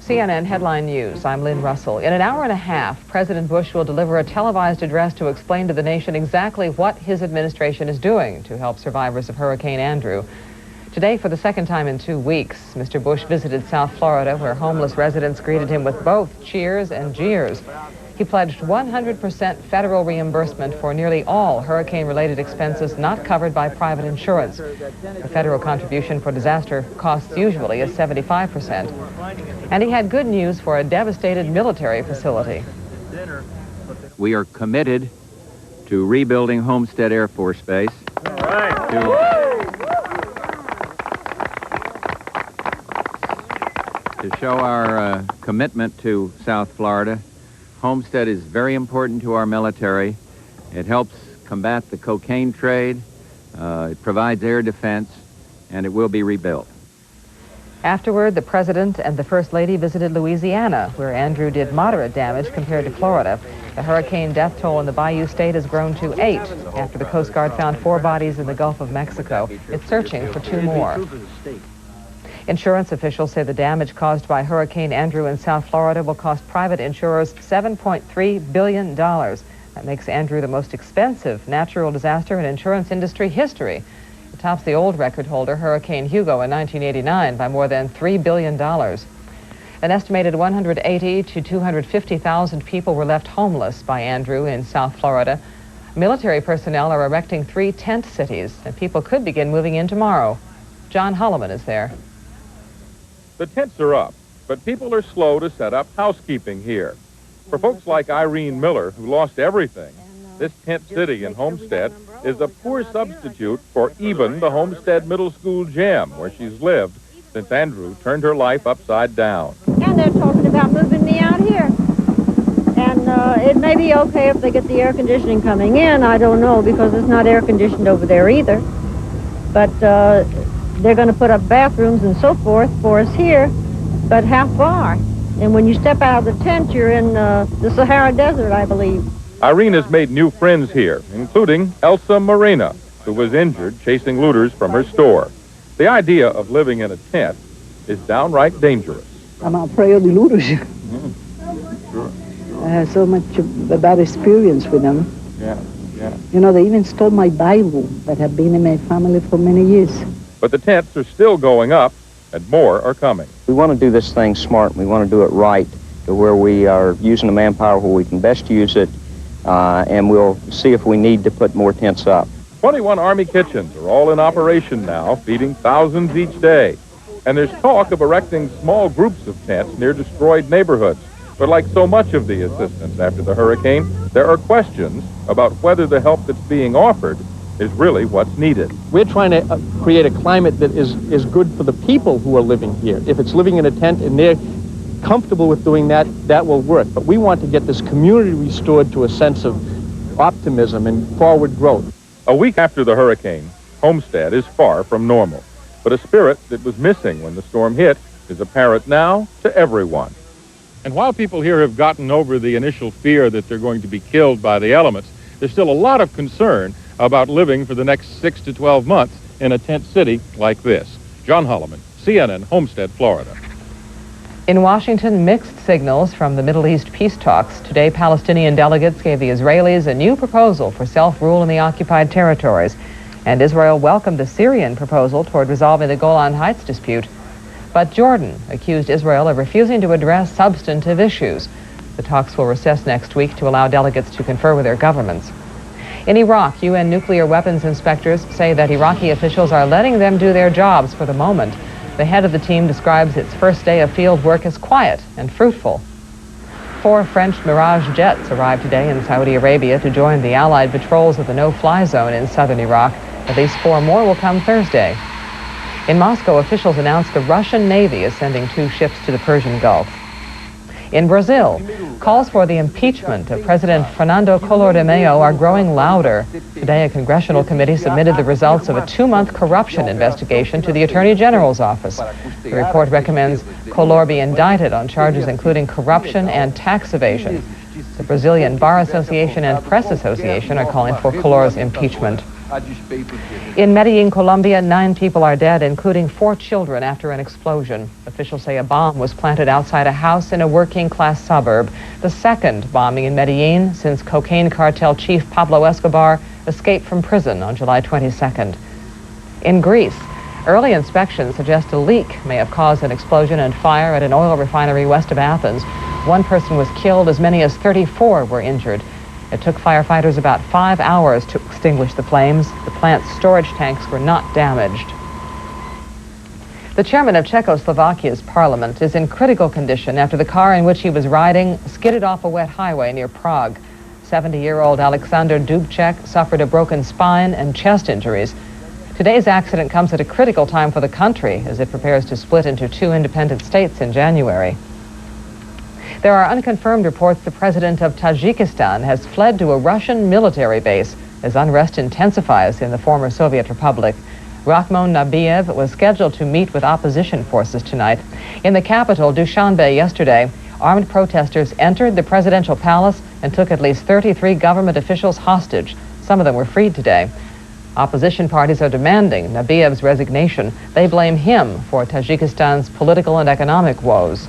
CNN Headline News. I'm Lynne Russell. In an hour and a half, President Bush will deliver a televised address to explain to the nation exactly what his administration is doing to help survivors of Hurricane Andrew. Today, for the second time in 2 weeks, Mr. Bush visited South Florida, where homeless residents greeted him with both cheers and jeers. He pledged 100% federal reimbursement for nearly all hurricane-related expenses not covered by private insurance. The federal contribution for disaster costs usually is 75%. And he had good news for a devastated military facility. We are committed to rebuilding Homestead Air Force Base. All right. To show our commitment to South Florida. Homestead is very important to our military. It helps combat the cocaine trade, it provides air defense, and it will be rebuilt. Afterward, the President and the First Lady visited Louisiana, where Andrew did moderate damage compared to Florida. The hurricane death toll in the Bayou State has grown to 8 after the Coast Guard found 4 bodies in the Gulf of Mexico. It's searching for 2 more. Insurance officials say the damage caused by Hurricane Andrew in South Florida will cost private insurers $7.3 billion. That makes Andrew the most expensive natural disaster in insurance industry history. It tops the old record holder, Hurricane Hugo, in 1989 by more than $3 billion. An estimated 180 to 250,000 people were left homeless by Andrew in South Florida. Military personnel are erecting 3 tent cities, and people could begin moving in tomorrow. John Holloman is there. The tents are up, but people are slow to set up housekeeping here. For folks like Irene Miller, who lost everything, this tent city in Homestead is a poor substitute for even the Homestead Middle School gym, where she's lived since Andrew turned her life upside down. And they're talking about moving me out here. And it may be okay if they get the air conditioning coming in. I don't know, because it's not air conditioned over there either. But they're going to put up bathrooms and so forth for us here, but how far? And when you step out of the tent, you're in the Sahara Desert, I believe. Irene has made new friends here, including Elsa Marina, who was injured chasing looters from her store. The idea of living in a tent is downright dangerous. I'm afraid of the looters. Sure. I have so much bad experience with them. Yeah. You know, they even stole my Bible that had been in my family for many years. But the tents are still going up, and more are coming. We want to do this thing smart. We want to do it right, to where we are using the manpower where we can best use it, and we'll see if we need to put more tents up. 21 Army kitchens are all in operation now, feeding thousands each day. And there's talk of erecting small groups of tents near destroyed neighborhoods. But like so much of the assistance after the hurricane, there are questions about whether the help that's being offered is really what's needed. We're trying to create a climate that is good for the people who are living here. If it's living in a tent and they're comfortable with doing that, that will work. But we want to get this community restored to a sense of optimism and forward growth. A week after the hurricane, Homestead is far from normal. But a spirit that was missing when the storm hit is apparent now to everyone. And while people here have gotten over the initial fear that they're going to be killed by the elements, there's still a lot of concern about living for the next 6 to 12 months in a tent city like this. John Holloman, CNN, Homestead, Florida. In Washington, mixed signals from the Middle East peace talks. Today, Palestinian delegates gave the Israelis a new proposal for self-rule in the occupied territories. And Israel welcomed the Syrian proposal toward resolving the Golan Heights dispute. But Jordan accused Israel of refusing to address substantive issues. The talks will recess next week to allow delegates to confer with their governments. In Iraq, UN nuclear weapons inspectors say that Iraqi officials are letting them do their jobs for the moment. The head of the team describes its first day of field work as quiet and fruitful. 4 French Mirage jets arrived today in Saudi Arabia to join the Allied patrols of the no-fly zone in southern Iraq. At least 4 more will come Thursday. In Moscow, officials announced the Russian Navy is sending 2 ships to the Persian Gulf. In Brazil, calls for the impeachment of President Fernando Collor de Mello are growing louder. Today, a congressional committee submitted the results of a 2-month corruption investigation to the Attorney General's office. The report recommends Collor be indicted on charges including corruption and tax evasion. The Brazilian Bar Association and Press Association are calling for Collor's impeachment. In Medellin, Colombia, 9 people are dead, including 4 children, after an explosion. Officials say a bomb was planted outside a house in a working-class suburb. The second bombing in Medellin since cocaine cartel chief Pablo Escobar escaped from prison on July 22nd. In Greece, early inspections suggest a leak may have caused an explosion and fire at an oil refinery west of Athens. 1 person was killed, as many as 34 were injured. It took firefighters about 5 hours to extinguish the flames. The plant's storage tanks were not damaged. The chairman of Czechoslovakia's parliament is in critical condition after the car in which he was riding skidded off a wet highway near Prague. 70-year-old Alexander Dubček suffered a broken spine and chest injuries. Today's accident comes at a critical time for the country as it prepares to split into 2 independent states in January. There are unconfirmed reports the president of Tajikistan has fled to a Russian military base as unrest intensifies in the former Soviet republic. Rakhmon Nabiev was scheduled to meet with opposition forces tonight. In the capital, Dushanbe, yesterday, armed protesters entered the presidential palace and took at least 33 government officials hostage. Some of them were freed today. Opposition parties are demanding Nabiev's resignation. They blame him for Tajikistan's political and economic woes.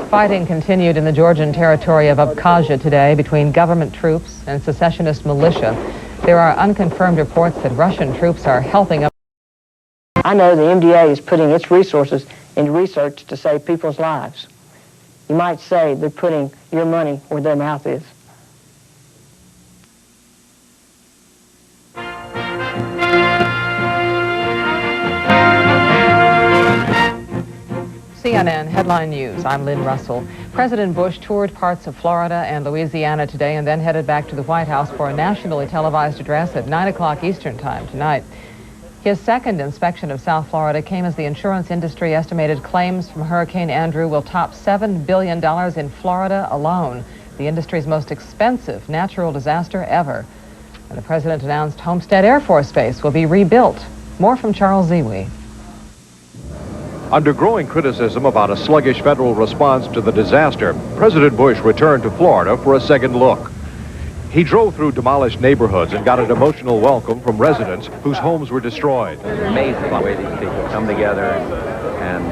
Fighting continued in the Georgian territory of Abkhazia today between government troops and secessionist militia. There are unconfirmed reports that Russian troops are helping. I know the MDA is putting its resources into research to save people's lives. You might say they're putting your money where their mouth is. CNN Headline News. I'm Lynne Russell. President Bush toured parts of Florida and Louisiana today and then headed back to the White House for a nationally televised address at 9 o'clock Eastern Time tonight. His second inspection of South Florida came as the insurance industry estimated claims from Hurricane Andrew will top $7 billion in Florida alone, the industry's most expensive natural disaster ever. And the president announced Homestead Air Force Base will be rebuilt. More from Charles Ziwi. Under growing criticism about a sluggish federal response to the disaster, President Bush returned to Florida for a second look. He drove through demolished neighborhoods and got an emotional welcome from residents whose homes were destroyed. It's amazing the way these people come together and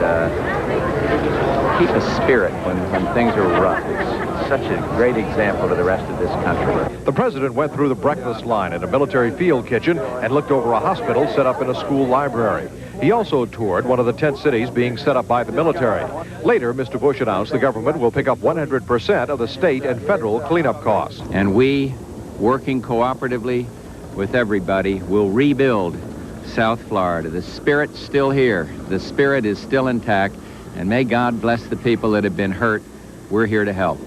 keep a spirit when things are rough. It's such a great example to the rest of this country. The president went through the breakfast line at a military field kitchen and looked over a hospital set up in a school library. He also toured one of the tent cities being set up by the military. Later, Mr. Bush announced the government will pick up 100% of the state and federal cleanup costs. And we, working cooperatively with everybody, will rebuild South Florida. The spirit's still here. The spirit is still intact. And may God bless the people that have been hurt. We're here to help.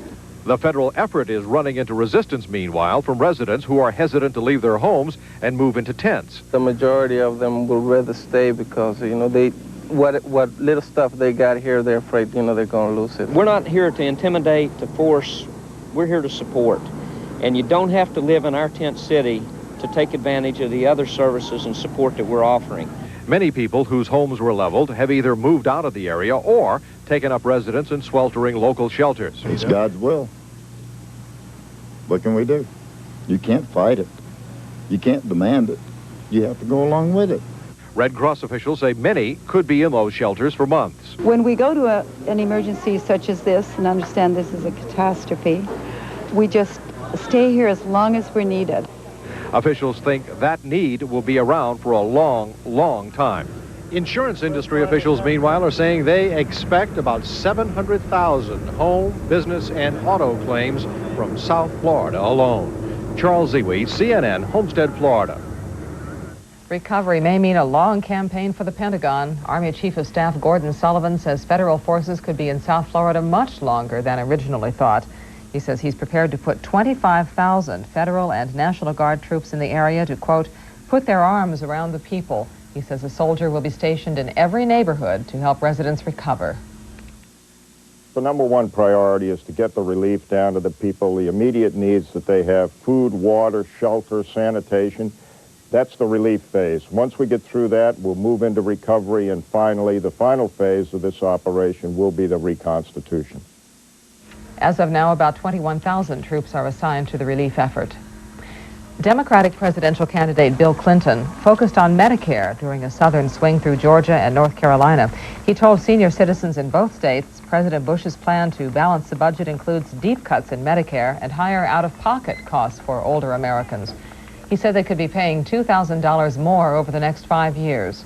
The federal effort is running into resistance, meanwhile, from residents who are hesitant to leave their homes and move into tents. The majority of them will rather stay because, you know, what little stuff they got here, they're afraid, you know, they're going to lose it. We're not here to intimidate, to force. We're here to support. And you don't have to live in our tent city to take advantage of the other services and support that we're offering. Many people whose homes were leveled have either moved out of the area or taken up residence in sweltering local shelters. It's God's will. What can we do? You can't fight it. You can't demand it. You have to go along with it. Red Cross officials say many could be in those shelters for months. When we go to an emergency such as this, and understand this is a catastrophe, we just stay here as long as we're needed. Officials think that need will be around for a long, long time. Insurance industry officials, meanwhile, are saying they expect about 700,000 home, business, and auto claims from South Florida alone. Charles Ziwi, CNN, Homestead, Florida. Recovery may mean a long campaign for the Pentagon. Army Chief of Staff Gordon Sullivan says federal forces could be in South Florida much longer than originally thought. He says he's prepared to put 25,000 federal and National Guard troops in the area to, quote, put their arms around the people. He says a soldier will be stationed in every neighborhood to help residents recover. The number one priority is to get the relief down to the people, the immediate needs that they have: food, water, shelter, sanitation. That's the relief phase. Once we get through that, we'll move into recovery, and finally, the final phase of this operation will be the reconstitution. As of now, about 21,000 troops are assigned to the relief effort. Democratic presidential candidate Bill Clinton focused on Medicare during a southern swing through Georgia and North Carolina. He told senior citizens in both states President Bush's plan to balance the budget includes deep cuts in Medicare and higher out-of-pocket costs for older Americans. He said they could be paying $2,000 more over the next 5 years.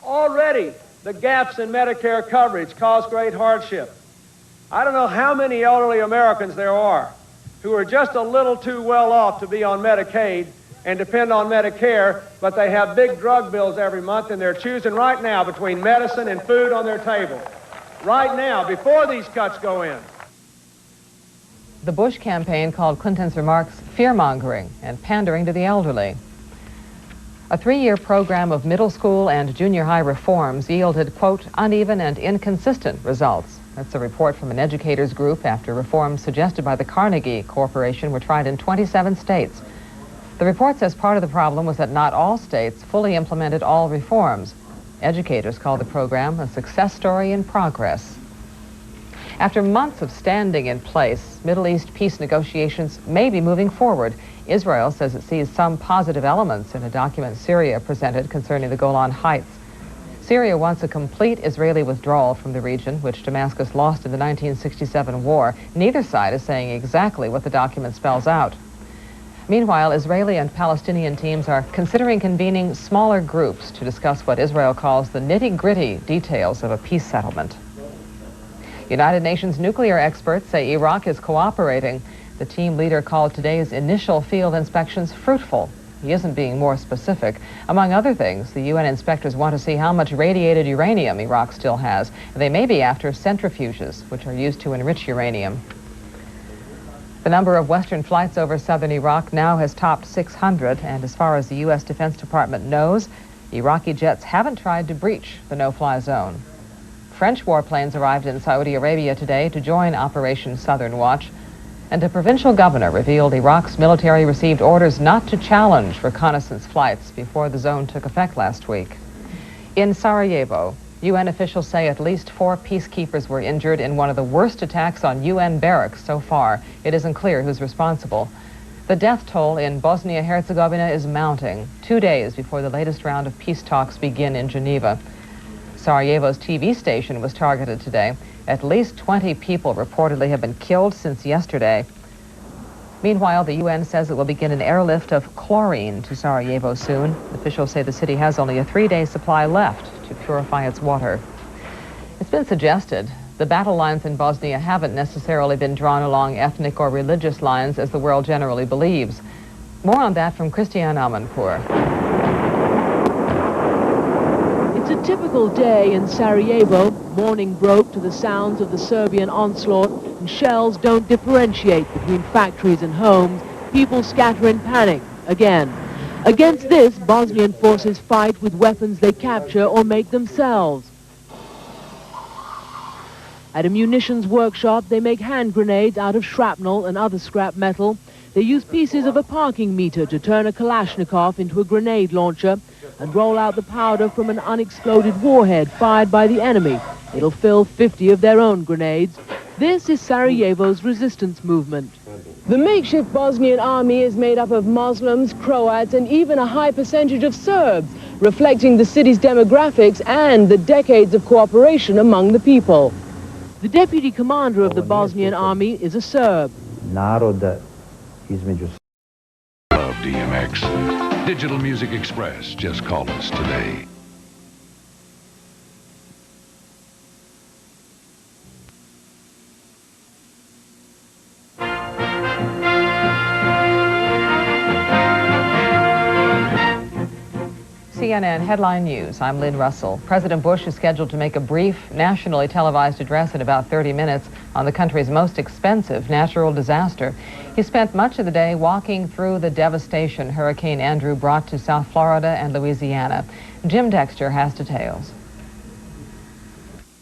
Already, the gaps in Medicare coverage cause great hardship. I don't know how many elderly Americans there are who are just a little too well off to be on Medicaid and depend on Medicare, but they have big drug bills every month, and they're choosing right now between medicine and food on their table. Right now, before these cuts go in. The Bush campaign called Clinton's remarks fear-mongering and pandering to the elderly. A 3-year program of middle school and junior high reforms yielded, quote, uneven and inconsistent results. That's a report from an educators group after reforms suggested by the Carnegie Corporation were tried in 27 states. The report says part of the problem was that not all states fully implemented all reforms. Educators call the program a success story in progress. After months of standing in place, Middle East peace negotiations may be moving forward. Israel says it sees some positive elements in a document Syria presented concerning the Golan Heights. Syria wants a complete Israeli withdrawal from the region, which Damascus lost in the 1967 war. Neither side is saying exactly what the document spells out. Meanwhile, Israeli and Palestinian teams are considering convening smaller groups to discuss what Israel calls the nitty-gritty details of a peace settlement. United Nations nuclear experts say Iraq is cooperating. The team leader called today's initial field inspections fruitful. He isn't being more specific. Among other things, the UN inspectors want to see how much radiated uranium Iraq still has. They may be after centrifuges, which are used to enrich uranium. The number of Western flights over southern Iraq now has topped 600, and as far as the U.S. Defense Department knows, Iraqi jets haven't tried to breach the no-fly zone. French warplanes arrived in Saudi Arabia today to join Operation Southern Watch, and a provincial governor revealed Iraq's military received orders not to challenge reconnaissance flights before the zone took effect last week. In Sarajevo, UN officials say at least 4 peacekeepers were injured in one of the worst attacks on UN barracks so far. It isn't clear who's responsible. The death toll in Bosnia-Herzegovina is mounting, 2 days before the latest round of peace talks begin in Geneva. Sarajevo's TV station was targeted today. At least 20 people reportedly have been killed since yesterday. Meanwhile, the UN says it will begin an airlift of chlorine to Sarajevo soon. Officials say the city has only a 3-day supply left to purify its water. It's been suggested the battle lines in Bosnia haven't necessarily been drawn along ethnic or religious lines as the world generally believes. More on that from Christiane Amanpour. It's a typical day in Sarajevo. Morning broke to the sounds of the Serbian onslaught, and shells don't differentiate between factories and homes. People scatter in panic again. Against this, Bosnian forces fight with weapons they capture or make themselves. At a munitions workshop, they make hand grenades out of shrapnel and other scrap metal. They use pieces of a parking meter to turn a Kalashnikov into a grenade launcher and roll out the powder from an unexploded warhead fired by the enemy. It'll fill 50 of their own grenades. This is Sarajevo's resistance movement. The makeshift Bosnian army is made up of Muslims, Croats, and even a high percentage of Serbs, reflecting the city's demographics and the decades of cooperation among the people. The deputy commander of the Bosnian army is a Serb. Naroda između. Love DMX. Digital Music Express. Just call us today. CNN Headline News. I'm Lynne Russell. President Bush is scheduled to make a brief, nationally televised address in about 30 minutes on the country's most expensive natural disaster. He spent much of the day walking through the devastation Hurricane Andrew brought to South Florida and Louisiana. Jim Dexter has details.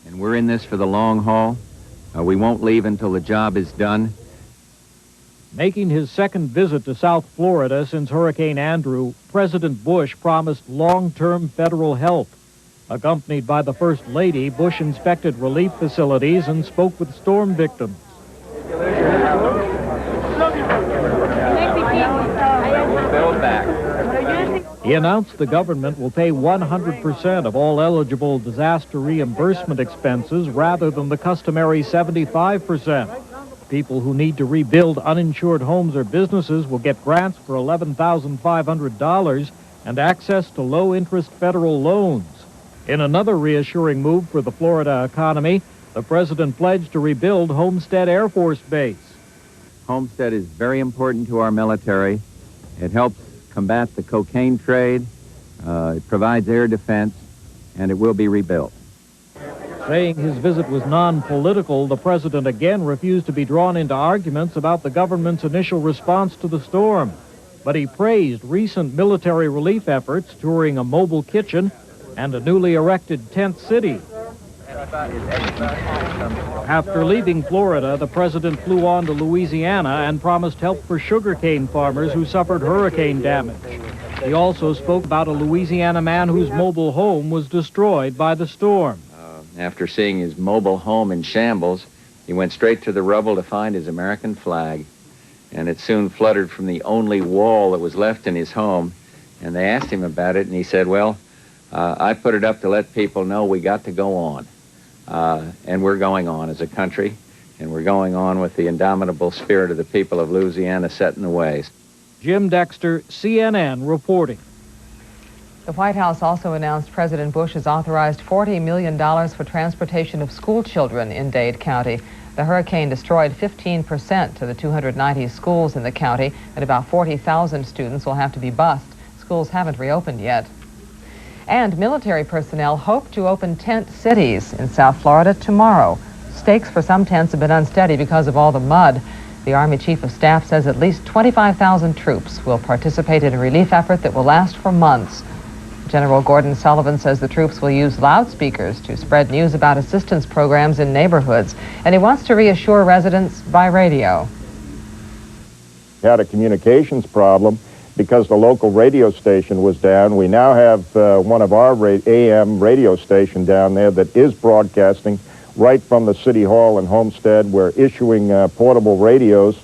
And we're in this for the long haul. We won't leave until the job is done. Making his second visit to South Florida since Hurricane Andrew, President Bush promised long-term federal help. Accompanied by the First Lady, Bush inspected relief facilities and spoke with storm victims. Build back. He announced the government will pay 100% of all eligible disaster reimbursement expenses rather than the customary 75%. People who need to rebuild uninsured homes or businesses will get grants for $11,500 and access to low-interest federal loans. In another reassuring move for the Florida economy, the president pledged to rebuild Homestead Air Force Base. Homestead is very important to our military. It helps combat the cocaine trade, it provides air defense, and it will be rebuilt. Saying his visit was non-political, the president again refused to be drawn into arguments about the government's initial response to the storm. But he praised recent military relief efforts, touring a mobile kitchen and a newly erected tent city. After leaving Florida, the president flew on to Louisiana and promised help for sugarcane farmers who suffered hurricane damage. He also spoke about a Louisiana man whose mobile home was destroyed by the storm. After seeing his mobile home in shambles, he went straight to the rubble to find his American flag, and it soon fluttered from the only wall that was left in his home. And they asked him about it, and he said, well, I put it up to let people know we got to go on. And we're going on as a country, and we're going on with the indomitable spirit of the people of Louisiana set in the ways. Jim Dexter, CNN, reporting. The White House also announced President Bush has authorized $40 million for transportation of school children in Dade County. The hurricane destroyed 15% to the 290 schools in the county, and about 40,000 students will have to be bused. Schools haven't reopened yet. And military personnel hope to open tent cities in South Florida tomorrow. Stakes for some tents have been unsteady because of all the mud. The Army Chief of Staff says at least 25,000 troops will participate in a relief effort that will last for months. General Gordon Sullivan says the troops will use loudspeakers to spread news about assistance programs in neighborhoods, and he wants to reassure residents by radio. We had a communications problem because the local radio station was down. We now have one of our AM radio station down there that is broadcasting right from the City Hall in Homestead. We're issuing portable radios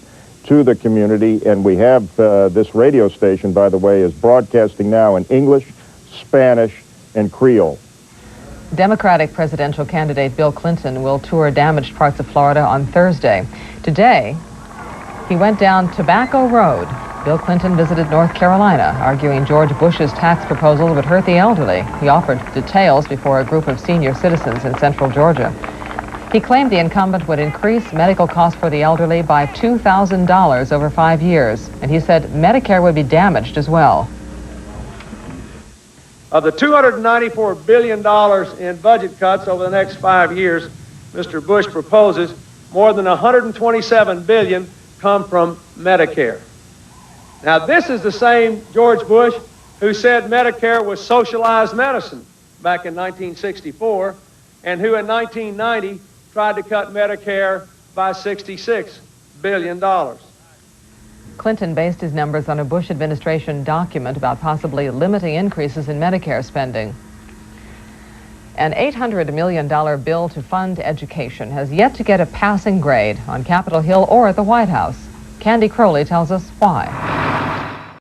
to the community, and we have this radio station, by the way, is broadcasting now in English, Spanish, and Creole. Democratic presidential candidate Bill Clinton will tour damaged parts of Florida on Thursday. Today, he went down Tobacco Road. Bill Clinton visited North Carolina, arguing George Bush's tax proposal would hurt the elderly. He offered details before a group of senior citizens in central Georgia. He claimed the incumbent would increase medical costs for the elderly by $2,000 over 5 years, and he said Medicare would be damaged as well. Of the $294 billion in budget cuts over the next 5 years, Mr. Bush proposes more than $127 billion come from Medicare. Now, this is the same George Bush who said Medicare was socialized medicine back in 1964, and who in 1990 tried to cut Medicare by $66 billion. Clinton based his numbers on a Bush administration document about possibly limiting increases in Medicare spending. An $800 million bill to fund education has yet to get a passing grade on Capitol Hill or at the White House. Candy Crowley tells us why.